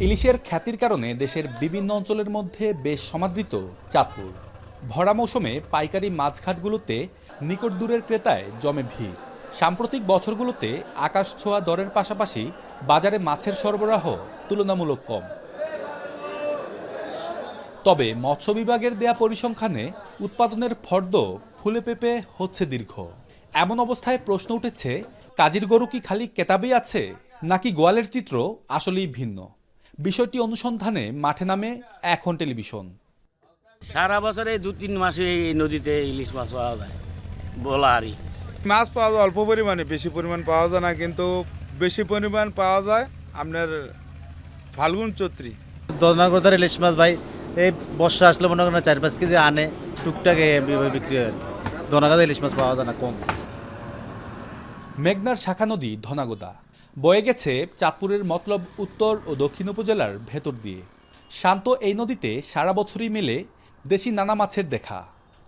ইলিশের খ্যাতির কারণে দেশের বিভিন্ন অঞ্চলের মধ্যে বেশ সমাদৃত চাঁদপুর। ভরা মৌসুমে পাইকারি মাছঘাটগুলোতে নিকট দূরের ক্রেতায় জমে ভিড়। সাম্প্রতিক বছরগুলোতে আকাশ ছোঁয়া দরের পাশাপাশি বাজারে মাছের সরবরাহ তুলনামূলক কম। তবে মৎস্য বিভাগের দেয়া পরিসংখ্যানে উৎপাদনের ফর্দ ফুলে পেঁপে হচ্ছে দীর্ঘ। এমন অবস্থায় প্রশ্ন উঠেছে, কাজীর গরু কি খালি কেতাবেই আছে, নাকি গোয়ালের চিত্র আসলেই ভিন্ন? বিষয়টি অনুসন্ধানে মাঠে নামে এখন টেলিভিশন। সারা বছরে 2-3 মাসে এই নদীতে ইলিশ মাছ পাওয়া যায় বলারি। মাছ পাওয়া যায় অল্প পরিমাণে, বেশি পরিমাণ পাওয়া যায় না, কিন্তু বেশি পরিমাণ পাওয়া যায় আপনার ফাল্গুন চৈত্রী। দনাগদার ইলিশ মাছ ভাই এই বর্ষা আসলে মনে করেন 4-5 কেজি আনে, টুকটাক বিক্রি হয়। দনাগদা ইলিশ মাছ পাওয়া যায় না, কম। মেঘনার শাখা নদী ধনাগোদা বয়ে গেছে চাঁদপুরের মতলব উত্তর ও দক্ষিণ উপজেলার ভেতর দিয়ে। শান্ত এই নদীতে সারা বছরই মেলে দেশি নানা মাছের দেখা।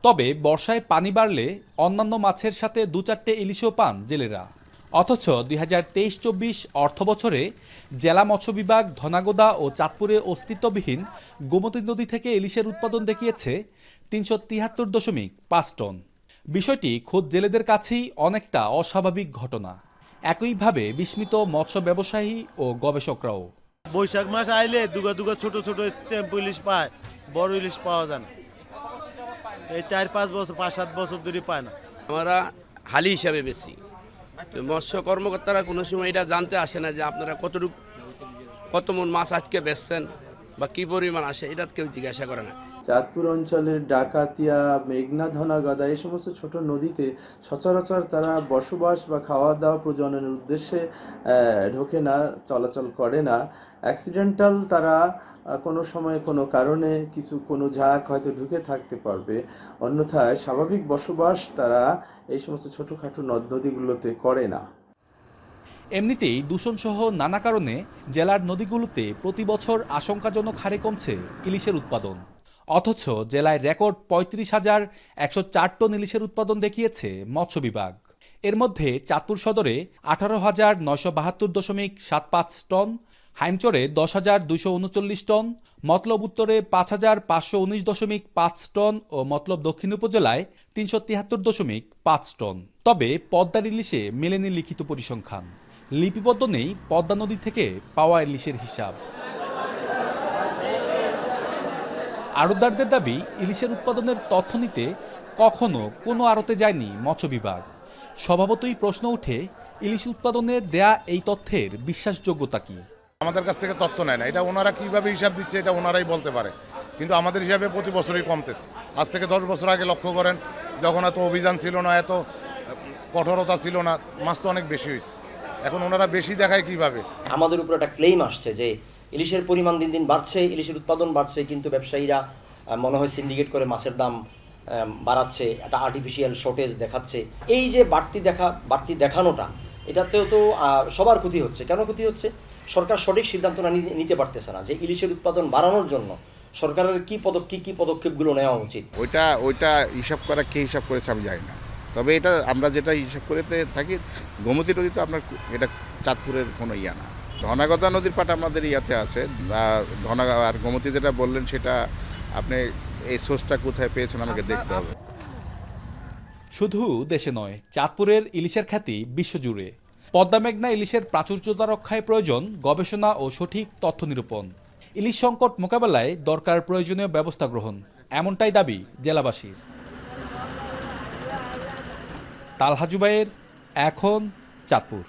তবে বর্ষায় পানি বাড়লে অন্যান্য মাছের সাথে 2-4টে ইলিশও পান জেলেরা। অথচ 2023-24 অর্থ বছরে জেলা মৎস্য বিভাগ ধনাগোদা ও চাঁদপুরে অস্তিত্ববিহীন গোমতী নদী থেকে ইলিশের উৎপাদন দেখিয়েছে 373.5 টন। বিষয়টি খোদ জেলেদের কাছেই অনেকটা অস্বাভাবিক ঘটনা। একইভাবে বিস্মিত মৎস্য ব্যবসায়ী ও গবেষকরাও। বৈশাখ মাস আইলে দুগা দুগা ছোট ছোট টেম্পু ইলিশ পায়, বড় ইলিশ পাওয়া যায় না। এই 4-5 বছর 5-7 বছর ধরে পায় না। আমরা হালি হিসাবে বেশি, তো মৎস্য কর্মকর্তারা কোনো সময় এটা জানতে আসে না যে আপনারা কত মন মাছ আজকে বেচছেন বা কি পরিমাণ আসে, এটা কেউ জিজ্ঞাসা করে না। চাঁদপুর অঞ্চলের ডাকাতিয়া, মেঘনা, ধনাগদা এই সমস্ত ছোট নদীতে সচরাচর তারা বসবাস বা খাওয়া দাওয়া প্রজননের উদ্দেশ্যে ঢোকে না, চলাচল করে না। অ্যাক্সিডেন্টাল তারা কোনো সময় কোনো কারণে কোনো ঝাঁক হয়তো ঢুকে থাকতে পারবে, অন্যথায় স্বাভাবিক বসবাস তারা এই সমস্ত ছোটোখাটো নদ নদীগুলোতে করে না। এমনিতেই দূষণসহ নানা কারণে জেলার নদীগুলোতে প্রতি বছর আশঙ্কাজনক হারে কমছে ইলিশের উৎপাদন। অথচ জেলায় রেকর্ড 35,104 টন ইলিশের উৎপাদন দেখিয়েছে মৎস্য বিভাগ। এর মধ্যে চাঁদপুর সদরে 18,972.75 টন, হাইমচরে 10,239 টন, মতলব উত্তরে 5,519.5 টন ও মতলব দক্ষিণ উপজেলায় 373.5 টন। তবে পদ্মার ইলিশে মেলেনি লিখিত পরিসংখ্যান। লিপিবদ্ধ নেই পদ্মা নদী থেকে পাওয়া ইলিশের হিসাব। আড়তদারদের দাবি, ইলিশের উৎপাদনের তথ্য নিতে কখনো কোনো আড়তে যায়নি মৎস্য বিভাগ। স্বভাবতই প্রশ্ন ওঠে, ইলিশ উৎপাদনে দেয়া এই তথ্যের বিশ্বাসযোগ্যতা কি? আমাদের কাছ থেকে তথ্য নেয় না, এটা ওনারা কীভাবে হিসাব দিচ্ছে এটা ওনারাই বলতে পারে, কিন্তু আমাদের হিসাবে প্রতি বছরই কমতেছে। আজ থেকে 10 বছর আগে লক্ষ্য করেন, যখন এত অভিযান ছিল না, এত কঠোরতা ছিল না, মাছ তো অনেক বেশি হয়েছে। এখন ওনারা বেশি দেখায় কিভাবে? আমাদের উপর একটা ক্লেম আসছে যে ইলিশের পরিমাণ দিন দিন বাড়ছে, ইলিশের উৎপাদন বাড়ছে, কিন্তু ব্যবসায়ীরা মনে হয় সিন্ডিকেট করে মাছের দাম বাড়াচ্ছে, একটা আর্টিফিশিয়াল শর্টেজ দেখাচ্ছে। এই যে বাড়তি দেখানোটা, এটাতেও তো সবার ক্ষতি হচ্ছে। কেন ক্ষতি হচ্ছে? সরকার সঠিক সিদ্ধান্ত নিতে পারতেছে না যে ইলিশের উৎপাদন বাড়ানোর জন্য সরকারের কি পদক্ষেপগুলো নেওয়া উচিত। ওইটা হিসাব করা কে হিসাব করেছে আমি জানি না, তবে এটা আমরা যেটা হিসাব করে থাকি, গোমতী নদী তো আপনার এটা চাঁদপুরের কোনো ইয়া না। ধনাগদা নদীর পাট আমাদের ইয়াতে আছে, আর গোমতী যেটা বললেন সেটা আপনি এই সোর্সটা কোথায় পেয়েছেন আমাকে দেখতে হবে। শুধু দেশে নয়, চাঁদপুরের ইলিশের খ্যাতি বিশ্বজুড়ে। পদ্মা মেঘনা ইলিশের প্রাচুর্যতা রক্ষায় প্রয়োজন গবেষণা ও সঠিক তথ্য নিরূপণ। ইলিশ সংকট মোকাবেলায় দরকার প্রয়োজনীয় ব্যবস্থা গ্রহণ, এমনটাই দাবি জেলাবাসীর। তালহা জুবায়ের, এখন, চাঁদপুর।